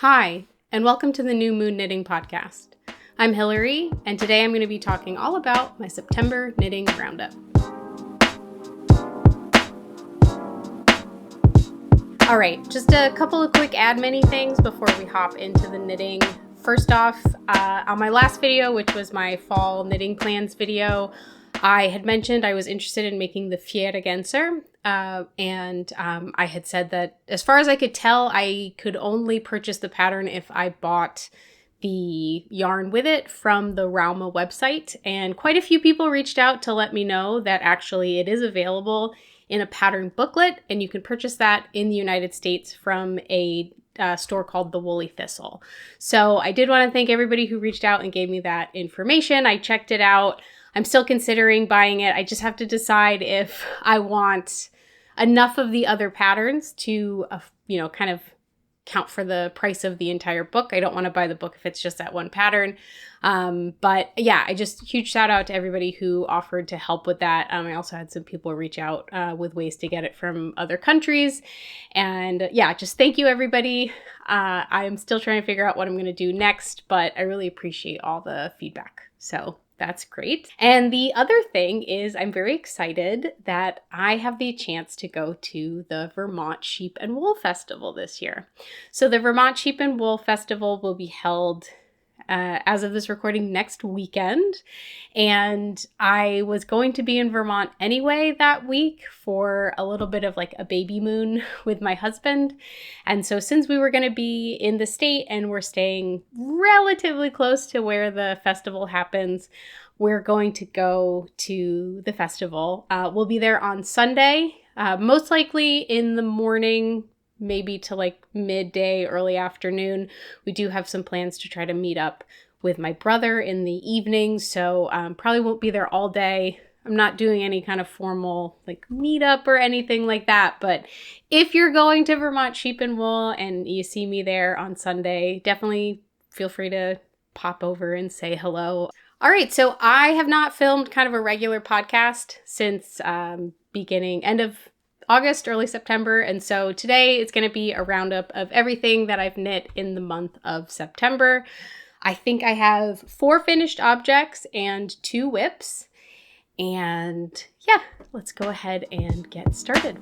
Hi, and welcome to the New Moon Knitting Podcast. I'm Hillary, and today I'm going to be talking all about my September knitting roundup. All right, just a couple of quick admin-y things before we hop into the knitting. First off, on my last video, which was my fall knitting plans video, I had mentioned I was interested in making the Fjädergenser, and I had said that as far as I could tell, I could only purchase the pattern if I bought the yarn with it from the Rauma website, and quite a few people reached out to let me know that actually it is available in a pattern booklet, and you can purchase that in the United States from a store called The Woolly Thistle. So I did want to thank everybody who reached out and gave me that information. I checked it out. I'm still considering buying it. I just have to decide if I want enough of the other patterns to, kind of count for the price of the entire book. I don't want to buy the book if it's just that one pattern. But yeah, huge shout out to everybody who offered to help with that. I also had some people reach out with ways to get it from other countries. And yeah, just thank you everybody. I'm still trying to figure out what I'm going to do next, but I really appreciate all the feedback. So that's great. And the other thing is I'm very excited that I have the chance to go to the Vermont Sheep and Wool Festival this year. So the Vermont Sheep and Wool Festival will be held as of this recording next weekend. And I was going to be in Vermont anyway that week for a little bit of like a baby moon with my husband. And so since we were going to be in the state and we're staying relatively close to where the festival happens, we're going to go to the festival. We'll be there on Sunday, most likely in the morning, maybe to like midday, early afternoon. We do have some plans to try to meet up with my brother in the evening, so probably won't be there all day. I'm not doing any kind of formal like meetup or anything like that, but if you're going to Vermont Sheep and Wool and you see me there on Sunday, definitely feel free to pop over and say hello. All right, so I have not filmed kind of a regular podcast since end of August, early September. And so today it's going to be a roundup of everything that I've knit in the month of September. I think I have 4 finished objects and 2 whips. And yeah, let's go ahead and get started.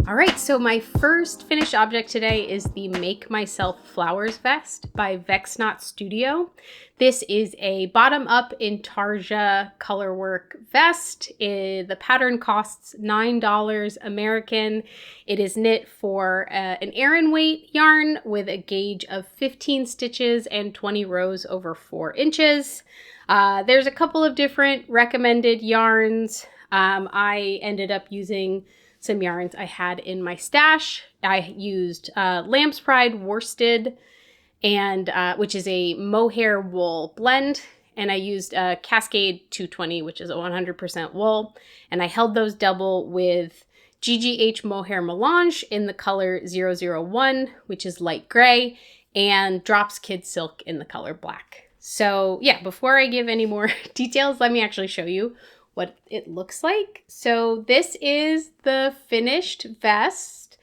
All right, so my first finished object today is the Make Myself Flowers vest by Vexnot Studio. This is a bottom-up Intarsia colorwork vest. The pattern costs $9 American. It is knit for an Aran weight yarn with a gauge of 15 stitches and 20 rows over 4 inches. There's a couple of different recommended yarns. I ended up using some yarns I had in my stash. I used Lamb's Pride worsted, and which is a mohair wool blend, and I used Cascade 220, which is a 100% wool, and I held those double with GGH mohair melange in the color 001, which is light gray, and Drops Kid Silk in the color black. So yeah, before I give any more details, let me actually show you what it looks like. So this is the finished vest.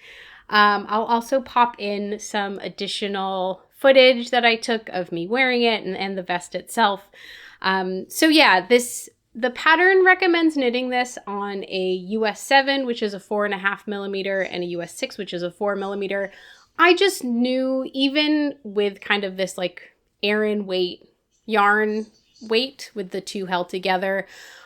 I'll also pop in some additional footage that I took of me wearing it and the vest itself. So yeah, the pattern recommends knitting this on a US 7, which is a 4.5 millimeter, and a US 6, which is a 4 millimeter. I just knew, even with kind of this like Aran weight yarn weight with the two held together,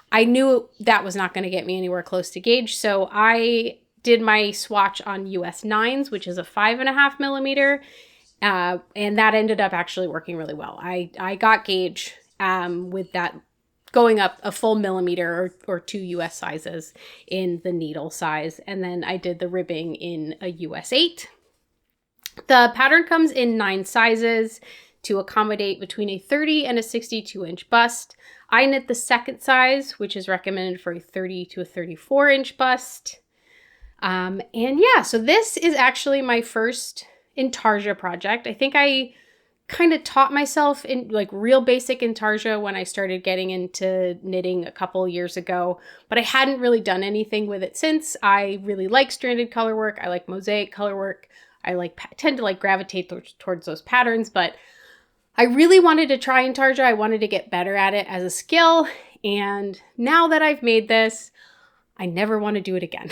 I knew that was not going to get me anywhere close to gauge. So I did my swatch on US 9s, which is a 5.5 millimeter. And that ended up actually working really well. I got gauge with that going up a full millimeter or 2 US sizes in the needle size. And then I did the ribbing in a US 8. The pattern comes in 9 sizes to accommodate between a 30 and a 62 inch bust. I knit the second size, which is recommended for a 30 to a 34 inch bust. And yeah, so this is actually my first Intarsia project. I think I kind of taught myself in like real basic Intarsia when I started getting into knitting a couple years ago, but I hadn't really done anything with it since. I really like stranded color work. I like mosaic color work. I tend to like gravitate towards those patterns, but I really wanted to try Intarsia. I wanted to get better at it as a skill. And now that I've made this, I never want to do it again.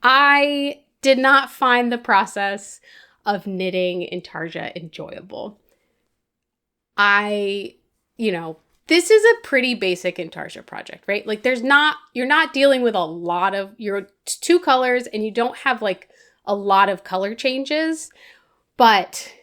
I did not find the process of knitting Intarsia enjoyable. This is a pretty basic Intarsia project, right? Like you're not dealing with your 2 colors and you don't have like a lot of color changes, but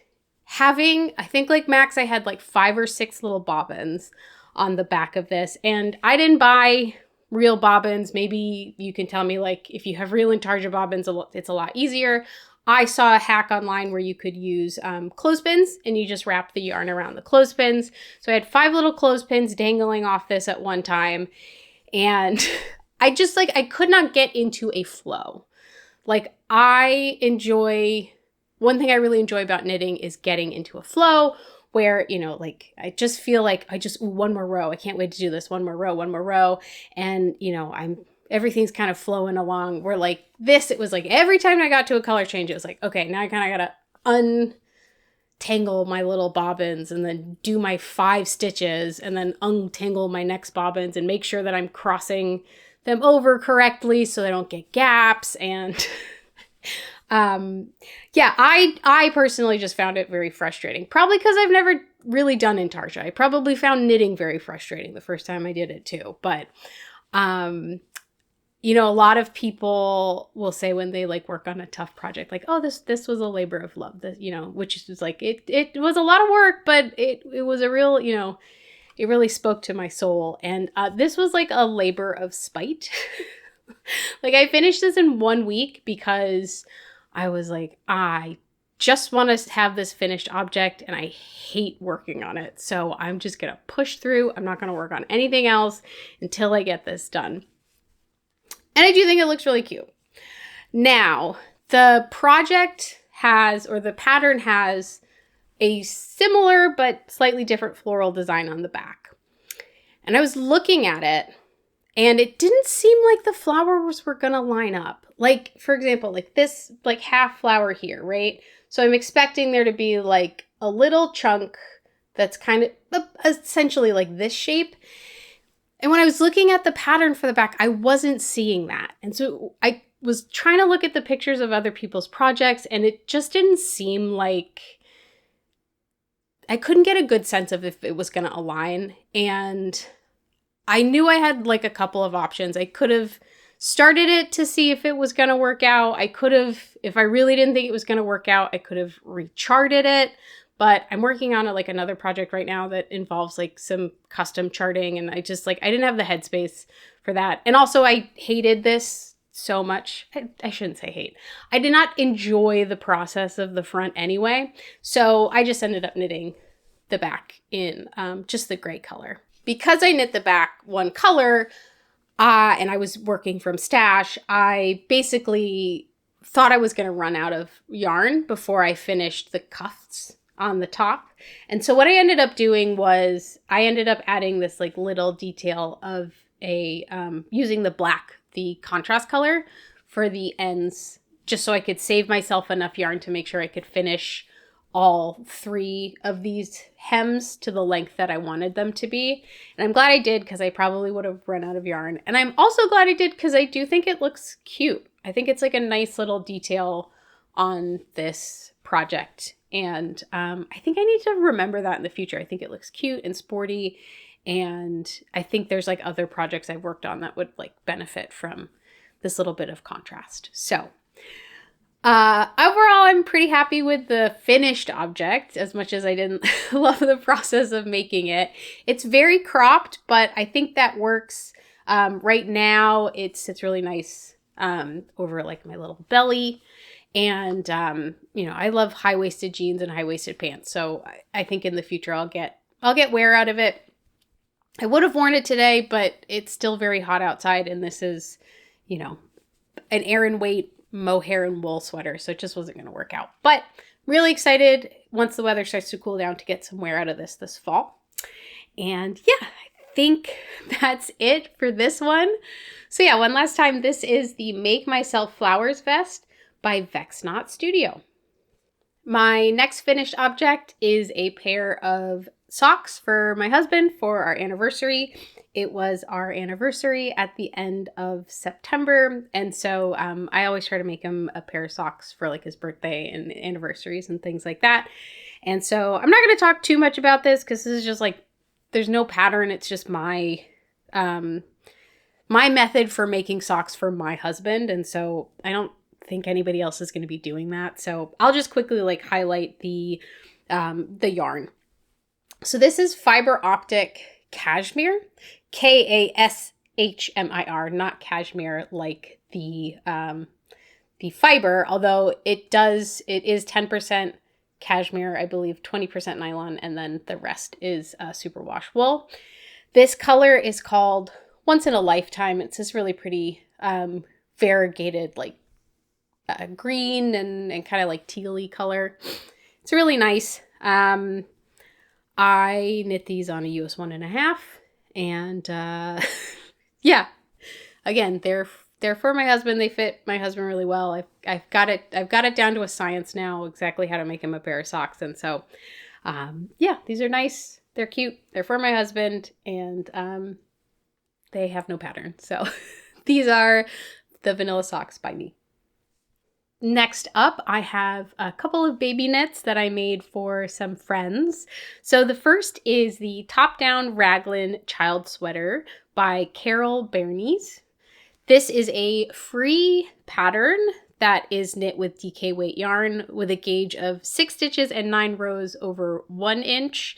I think like max I had like 5 or 6 little bobbins on the back of this, and I didn't buy real bobbins. Maybe you can tell me like if you have real Intarsia bobbins, it's a lot easier. I saw a hack online where you could use clothespins and you just wrap the yarn around the clothespins. So I had 5 little clothespins dangling off this at one time. And I could not get into a flow. Like one thing I really enjoy about knitting is getting into a flow where, I just feel like one more row. I can't wait to do this. One more row. And, everything's kind of flowing along. Where like this, it was like every time I got to a color change, it was like, okay, now I kind of got to untangle my little bobbins and then do my 5 stitches and then untangle my next bobbins and make sure that I'm crossing them over correctly so they don't get gaps. And I personally just found it very frustrating. Probably because I've never really done Intarsia. I probably found knitting very frustrating the first time I did it too. But a lot of people will say when they like work on a tough project, like, oh, this was a labor of love, which is like, it was a lot of work, but it was a real, it really spoke to my soul. And this was like a labor of spite. Like I finished this in 1 week because I was like, I just want to have this finished object and I hate working on it. So I'm just going to push through. I'm not going to work on anything else until I get this done. And I do think it looks really cute. Now, the pattern has a similar but slightly different floral design on the back. And I was looking at it and it didn't seem like the flowers were going to line up. Like, for example, like this like half flower here, right? So I'm expecting there to be like a little chunk that's kind of essentially like this shape. And when I was looking at the pattern for the back, I wasn't seeing that. And so I was trying to look at the pictures of other people's projects and it just didn't seem like I couldn't get a good sense of if it was going to align. And I knew I had like a couple of options. I could have started it to see if it was going to work out. I could have, if I really didn't think it was going to work out, I could have recharted it. But I'm working on like another project right now that involves like some custom charting. And I didn't have the headspace for that. And also I hated this so much. I shouldn't say hate. I did not enjoy the process of the front anyway. So I just ended up knitting the back in just the gray color. Because I knit the back one color and I was working from stash, I basically thought I was going to run out of yarn before I finished the cuffs on the top. And so what I ended up doing was I ended up adding this like little detail of using the contrast color for the ends, just so I could save myself enough yarn to make sure I could finish all 3 of these hems to the length that I wanted them to be. And I'm glad I did because I probably would have run out of yarn. And I'm also glad I did because I do think it looks cute. I think it's like a nice little detail on this project. And I think I need to remember that in the future. I think it looks cute and sporty. And I think there's like other projects I've worked on that would like benefit from this little bit of contrast. So overall, I'm pretty happy with the finished object, as much as I didn't love the process of making it. It's very cropped, but I think that works. Right now, it sits really nice over like my little belly. And, I love high-waisted jeans and high-waisted pants. So I think in the future, I'll get wear out of it. I would have worn it today, but it's still very hot outside. And this is, an Aran weight mohair and wool sweater. So it just wasn't going to work out. But really excited once the weather starts to cool down to get some wear out of this fall. And yeah, I think that's it for this one. So yeah, one last time, this is the Make Myself Flowers vest by Vexnot Studio. My next finished object is a pair of socks for my husband for our anniversary. It was our anniversary at the end of September, and so I always try to make him a pair of socks for like his birthday and anniversaries and things like that. And so I'm not going to talk too much about this because this is just like, there's no pattern. It's just my my method for making socks for my husband, and so I don't think anybody else is going to be doing that. So I'll just quickly like highlight the yarn. So this is fiber optic cashmere, Kashmir, not cashmere like the fiber, although it is 10% cashmere, I believe 20% nylon, and then the rest is superwash wool. This color is called Once in a Lifetime. It's this really pretty variegated like green and kind of like tealy color. It's really nice. I knit these on a US 1.5, and yeah, again, they're for my husband. They fit my husband really well. I've got it down to a science now, exactly how to make him a pair of socks. And so yeah, these are nice. They're cute. They're for my husband, and they have no pattern. So these are the vanilla socks by me. Next up, I have a couple of baby knits that I made for some friends. So the first is the top-down Raglan child sweater by Carol Bernice. This is a free pattern that is knit with DK weight yarn with a gauge of 6 stitches and 9 rows over 1 inch.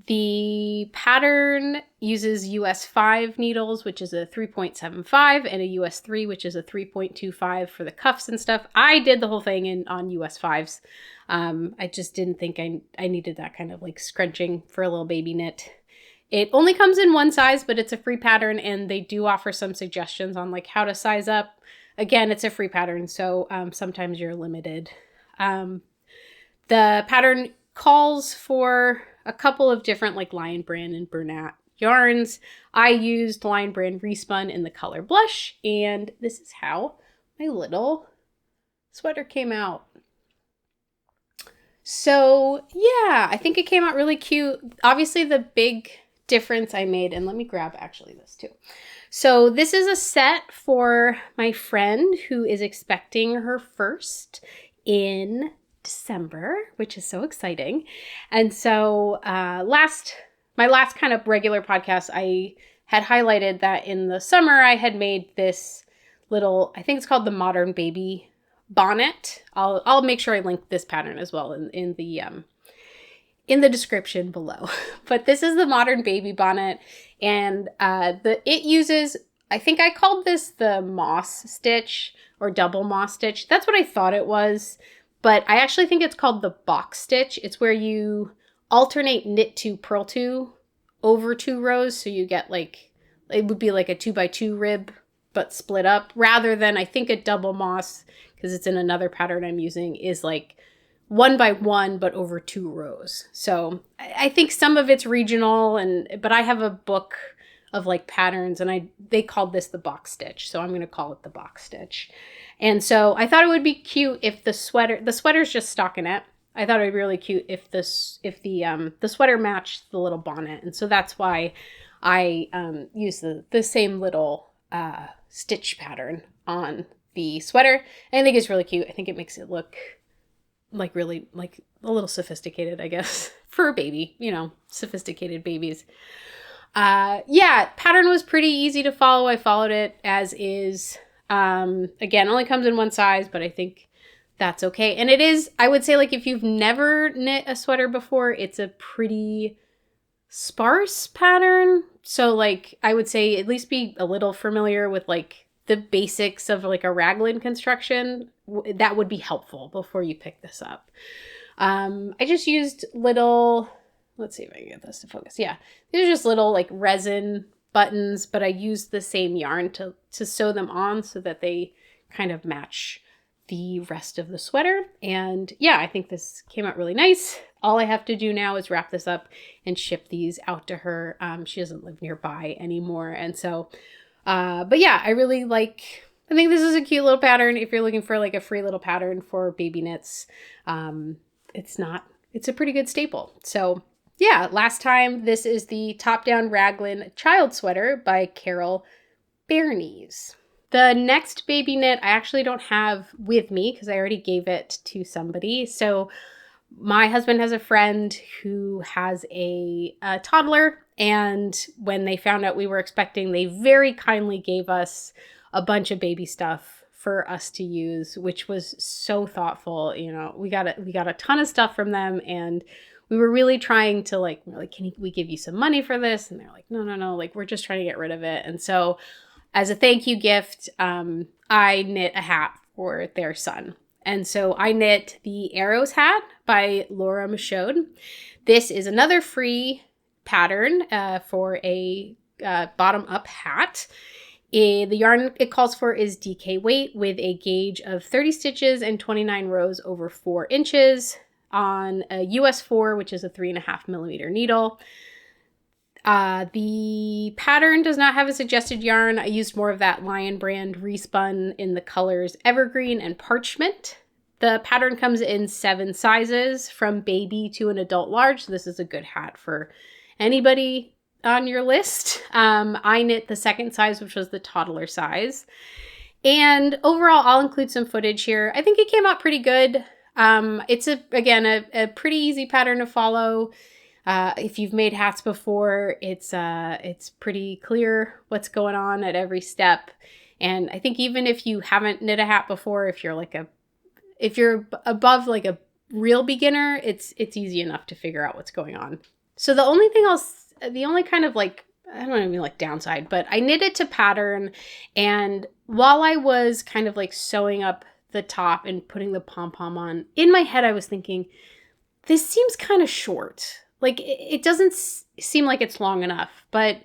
The pattern uses US 5 needles, which is a 3.75, and a US 3, which is a 3.25 for the cuffs and stuff. I did the whole thing on US 5s. I just didn't think I needed that kind of like scrunching for a little baby knit. It only comes in one size, but it's a free pattern, and they do offer some suggestions on like how to size up. Again, it's a free pattern, so sometimes you're limited. The pattern calls for a couple of different like Lion Brand and Bernat yarns. I used Lion Brand Respun in the color Blush, and this is how my little sweater came out. So yeah, I think it came out really cute. Obviously the big difference I made, and let me grab actually this too. So this is a set for my friend who is expecting her first in December, which is so exciting. And so my last kind of regular podcast, I had highlighted that in the summer I had made this little, I think it's called the Modern Baby bonnet. I'll make sure I link this pattern as well in the description below. But this is the Modern Baby bonnet, and it uses, I think I called this the moss stitch or double moss stitch. That's what I thought it was. But I actually think it's called the box stitch. It's where you alternate knit 2, purl 2 over 2 rows. So you get like, it would be like a 2x2 rib, but split up, rather than, I think a double moss, because it's in another pattern I'm using, is like 1x1, but over 2 rows. So I think some of it's regional, but I have a book of like patterns, and they called this the box stitch. So I'm going to call it the box stitch. And so I thought it would be cute if the sweater's just stockinette. I thought it would be really cute if the sweater matched the little bonnet. And so that's why I used the same little stitch pattern on the sweater. And I think it's really cute. I think it makes it look like really like a little sophisticated, I guess, for a baby, sophisticated babies. Yeah, pattern was pretty easy to follow. I followed it as is. Again, only comes in one size, but I think that's okay. And it is, I would say, like, if you've never knit a sweater before, it's a pretty sparse pattern. So like, I would say at least be a little familiar with like the basics of like a raglan construction. That would be helpful before you pick this up. I just used little, let's see if I can get this to focus. Yeah, these are just little like resin buttons, but I used the same yarn to sew them on so that they kind of match the rest of the sweater. And yeah, I think this came out really nice. All I have to do now is wrap this up and ship these out to her. She doesn't live nearby anymore. And so, but yeah, I think this is a cute little pattern. If you're looking for like a free little pattern for baby knits, it's a pretty good staple. So yeah, last time, this is the top-down Raglan child sweater by Carol Bernies. The next baby knit I actually don't have with me because I already gave it to somebody. So my husband has a friend who has a toddler, and when they found out we were expecting, they very kindly gave us a bunch of baby stuff for us to use, which was so thoughtful. You know, we got a ton of stuff from them, and we were really trying to we're like, can we give you some money for this? And they're like, no, like we're just trying to get rid of it. And so as a thank you gift, I knit a hat for their son. And so I knit the Arrows hat by Laura Michaud. This is another free pattern for a bottom-up hat. The yarn it calls for is DK weight with a gauge of 30 stitches and 29 rows over 4 inches on a US 4, which is a 3.5 millimeter needle. The pattern does not have a suggested yarn. I used more of that Lion brand respun in the colors Evergreen and Parchment. The pattern comes in 7 sizes from baby to an adult large. So this is a good hat for anybody on your list. I knit the second size, which was the toddler size. And overall, I'll include some footage here. I think it came out pretty good. It's a pretty easy pattern to follow. If you've made hats before, it's pretty clear what's going on at every step. And I think even if you haven't knit a hat before, if you're above like a real beginner, it's easy enough to figure out what's going on. So the only kind of like, I don't even like downside, but I knitted to pattern, and while I was kind of like sewing up the top and putting the pom-pom on, in my head I was thinking, this seems kind of short. Like, it doesn't seem like it's long enough, but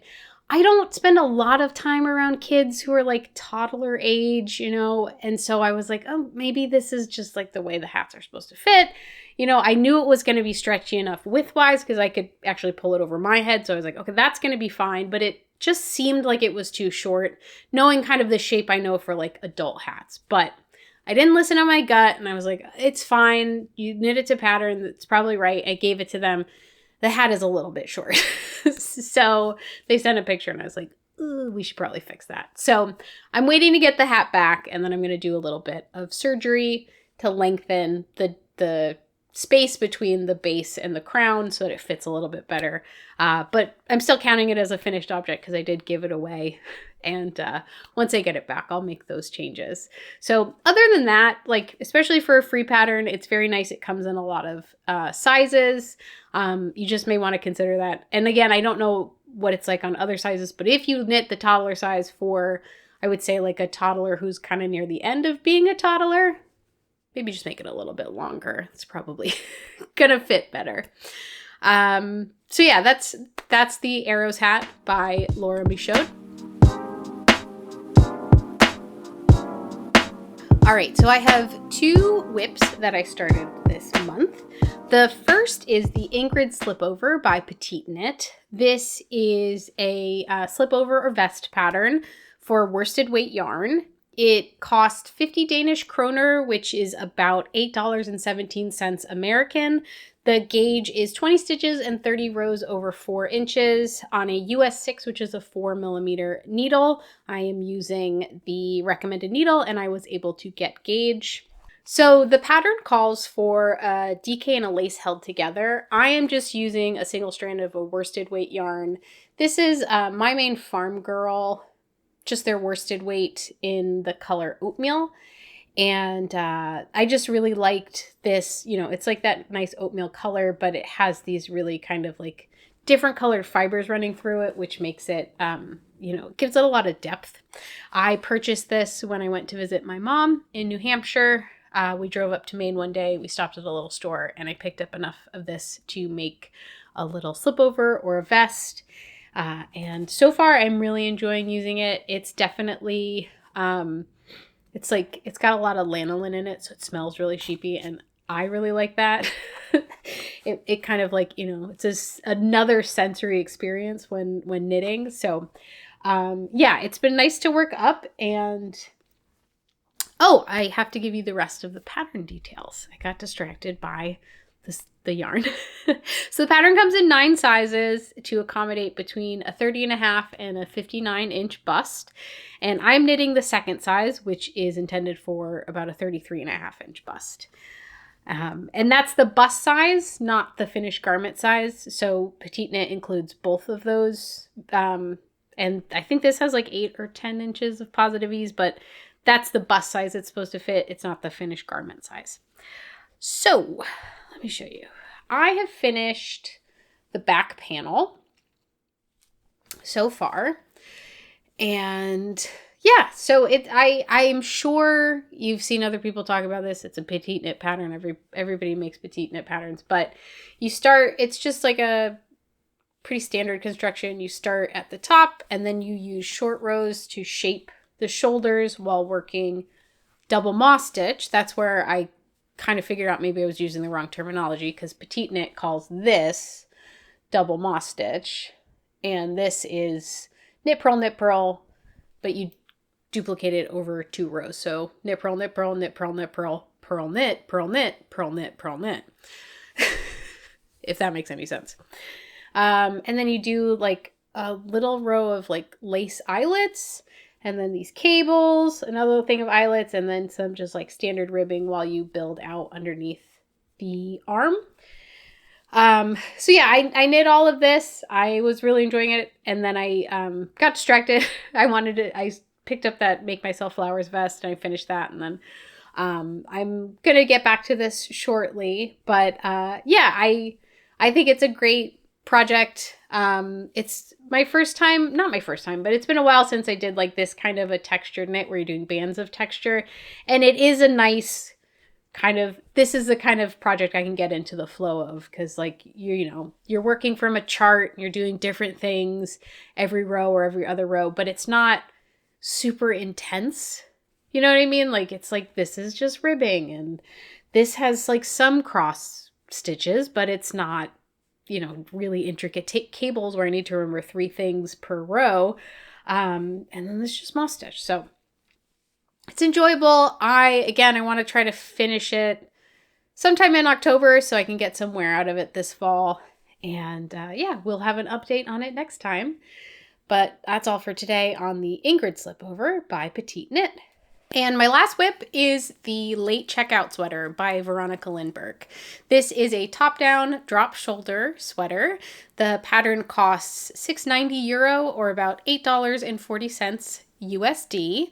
I don't spend a lot of time around kids who are like toddler age, you know, and so I was like, oh, maybe this is just like the way the hats are supposed to fit. You know, I knew it was going to be stretchy enough width-wise because I could actually pull it over my head, so I was like, okay, that's going to be fine, but it just seemed like it was too short, knowing kind of the shape I know for like adult hats, but I didn't listen to my gut, and I was like, it's fine, you knit it to pattern, that's probably right. I gave it to them. The hat is a little bit short. So they sent a picture and I was like, ooh, we should probably fix that. So I'm waiting to get the hat back, and then I'm going to do a little bit of surgery to lengthen the space between the base and the crown so that it fits a little bit better. But I'm still counting it as a finished object because I did give it away. And once I get it back, I'll make those changes. So other than that, like, especially for a free pattern, it's very nice. It comes in a lot of sizes. You just may want to consider that. And again, I don't know what it's like on other sizes, but if you knit the toddler size for, I would say like a toddler who's kind of near the end of being a toddler, maybe just make it a little bit longer. It's probably gonna fit better. So yeah, that's the Arrows hat by Laura Michaud. All right, so I have 2 whips that I started this month. The first is the Ingrid Slipover by Petite Knit. This is a slipover or vest pattern for worsted weight yarn. It cost 50 Danish kroner, which is about $8.17 American. The gauge is 20 stitches and 30 rows over 4 inches on a US 6, which is a 4 millimeter needle. I am using the recommended needle, and I was able to get gauge. So the pattern calls for a DK and a lace held together. I am just using a single strand of a worsted weight yarn. This is My Main Farm Girl, just their worsted weight in the color oatmeal. And I just really liked this, you know, it's like that nice oatmeal color, but it has these really kind of like different colored fibers running through it, which makes it, you know, gives it a lot of depth. I purchased this when I went to visit my mom in New Hampshire. We drove up to Maine one day, we stopped at a little store, and I picked up enough of this to make a little slipover or a vest. And so far I'm really enjoying using it. It's definitely, it's like, it's got a lot of lanolin in it, so it smells really sheepy, and I really like that. It kind of like, you know, it's just another sensory experience when knitting. So yeah, it's been nice to work up. And oh, I have to give you the rest of the pattern details. I got distracted by the yarn. So the pattern comes in 9 sizes to accommodate between a 30.5 and a 59-inch bust. And I'm knitting the second size, which is intended for about a 33.5-inch bust. And that's the bust size, not the finished garment size. So petite knit includes both of those. And I think this has like 8 or 10 inches of positive ease, but that's the bust size it's supposed to fit. It's not the finished garment size. So let me show you. I have finished the back panel so far. And yeah, so I'm sure you've seen other people talk about this. It's a petite knit pattern. Everybody makes petite knit patterns, but you start, it's just like a pretty standard construction. You start at the top and then you use short rows to shape the shoulders while working double moss stitch. That's where I kind of figured out maybe I was using the wrong terminology, because petite knit calls this double moss stitch, and this is knit, purl, but you duplicate it over 2 rows. So knit, purl, knit, purl, knit, purl, knit, purl, purl, knit, purl, knit, purl, knit, purl, knit. If that makes any sense. And then you do like a little row of like lace eyelets, and then these cables, another thing of eyelets, and then some just like standard ribbing while you build out underneath the arm. So yeah, I knit all of this. I was really enjoying it. And then I got distracted. I picked up that Make Myself Flowers vest, and I finished that. And then I'm going to get back to this shortly. But yeah, I think it's a great project. It's my first time, not my first time, but it's been a while since I did like this kind of a textured knit where you're doing bands of texture. And it is a nice kind of, this is the kind of project I can get into the flow of, because like you're working from a chart, you're doing different things every row or every other row, but it's not super intense. You know what I mean? Like, it's like, this is just ribbing, and this has like some cross stitches, but it's not, really intricate cables where I need to remember 3 things per row. And then there's just moss stitch. So it's enjoyable. I want to try to finish it sometime in October so I can get some wear out of it this fall. And yeah, we'll have an update on it next time. But that's all for today on the Ingrid Slipover by Petite Knit. And my last whip is the Late Checkout Sweater by Veronica Lindberg. This is a top-down drop shoulder sweater. The pattern costs €6.90 or about $8.40 USD.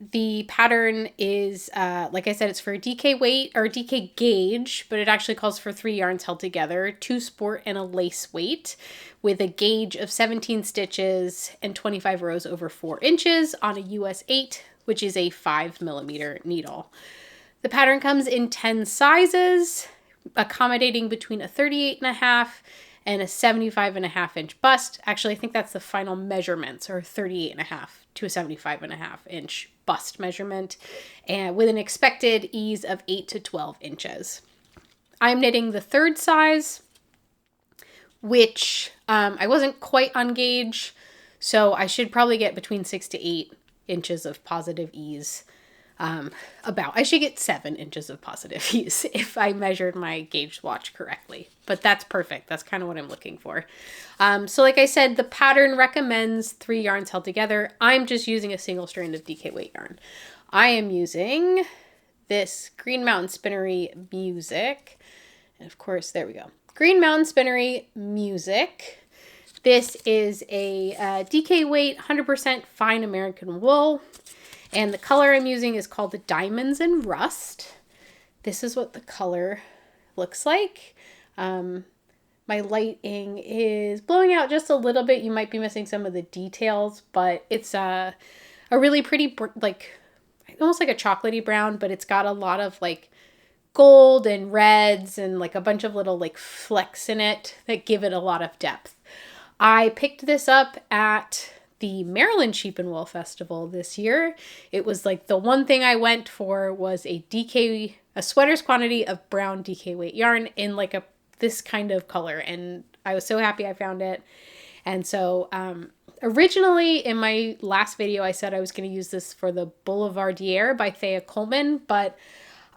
The pattern is, like I said, it's for a DK weight or DK gauge, but it actually calls for 3 yarns held together, 2 sport and a lace weight, with a gauge of 17 stitches and 25 rows over 4 inches on a US 8, which is a 5mm needle. The pattern comes in 10 sizes, accommodating between a 38.5 and a 75.5-inch bust. Actually, I think that's the final measurements, or 38.5 to a 75.5-inch bust measurement, and with an expected ease of 8 to 12 inches. I'm knitting the 3rd size, which I wasn't quite on gauge, so I should probably get between 6 to 8 inches of positive ease. I should get 7 inches of positive ease if I measured my gauge swatch correctly, but that's perfect. That's kind of what I'm looking for. So like I said, the pattern recommends 3 yarns held together. I'm just using a single strand of DK weight yarn. I am using this Green Mountain Spinnery Music. And of course, there we go. Green Mountain Spinnery Music. This is a DK weight, 100% fine American wool. And the color I'm using is called the Diamonds and Rust. This is what the color looks like. My lighting is blowing out just a little bit. You might be missing some of the details, but it's a really pretty, like almost like a chocolatey brown, but it's got a lot of like gold and reds and like a bunch of little like flecks in it that give it a lot of depth. I picked this up at the Maryland Sheep and Wool Festival this year. It was like the one thing I went for was a sweater's quantity of brown DK weight yarn in like this kind of color. And I was so happy I found it. And so originally in my last video, I said I was going to use this for the Boulevardier by Thea Coleman, but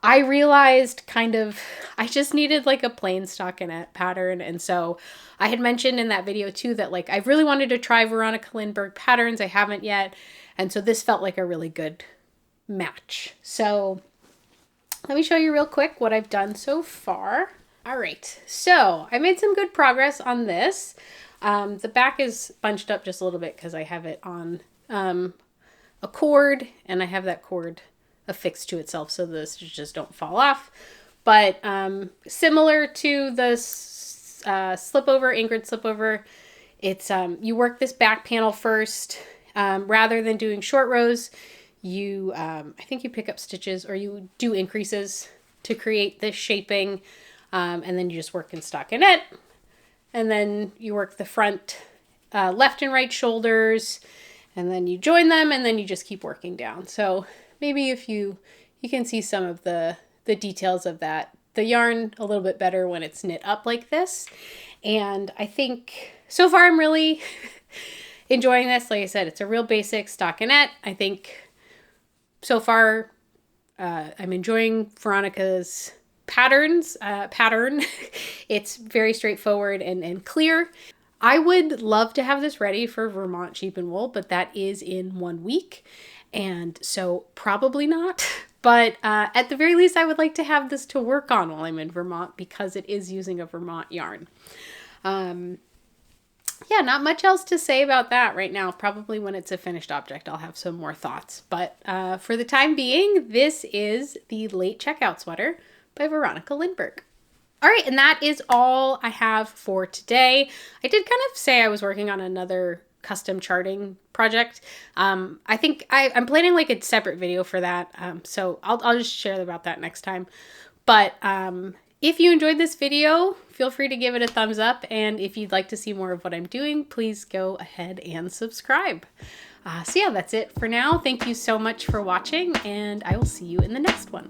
I realized I just needed like a plain stockinette pattern. And so I had mentioned in that video too that like I really wanted to try Veronica Lindbergh patterns. I haven't yet. And so this felt like a really good match. So let me show you real quick what I've done so far. All right, so I made some good progress on this. The back is bunched up just a little bit because I have it on a cord, and I have that cord affixed to itself so the stitches just don't fall off. But similar to the Slipover, Ingrid Slipover, it's you work this back panel first. Rather than doing short rows, you I think you pick up stitches or you do increases to create this shaping, and then you just work in stockinette, and then you work the front left and right shoulders, and then you join them, and then you just keep working down. So maybe if you can see some of the details of that, the yarn a little bit better when it's knit up like this. And I think so far I'm really enjoying this. Like I said, it's a real basic stockinette. I think so far I'm enjoying Veronica's pattern. It's very straightforward and clear. I would love to have this ready for Vermont Sheep and Wool, but that is in 1 week. And so probably not. But at the very least, I would like to have this to work on while I'm in Vermont because it is using a Vermont yarn. Yeah, not much else to say about that right now. Probably when it's a finished object, I'll have some more thoughts. But for the time being, this is the Late Checkout Sweater by Veronica Lindbergh. All right, and that is all I have for today. I did kind of say I was working on another custom charting project. I think I'm planning like a separate video for that. So I'll just share about that next time. But if you enjoyed this video, feel free to give it a thumbs up. And if you'd like to see more of what I'm doing, please go ahead and subscribe. So yeah, that's it for now. Thank you so much for watching, and I will see you in the next one.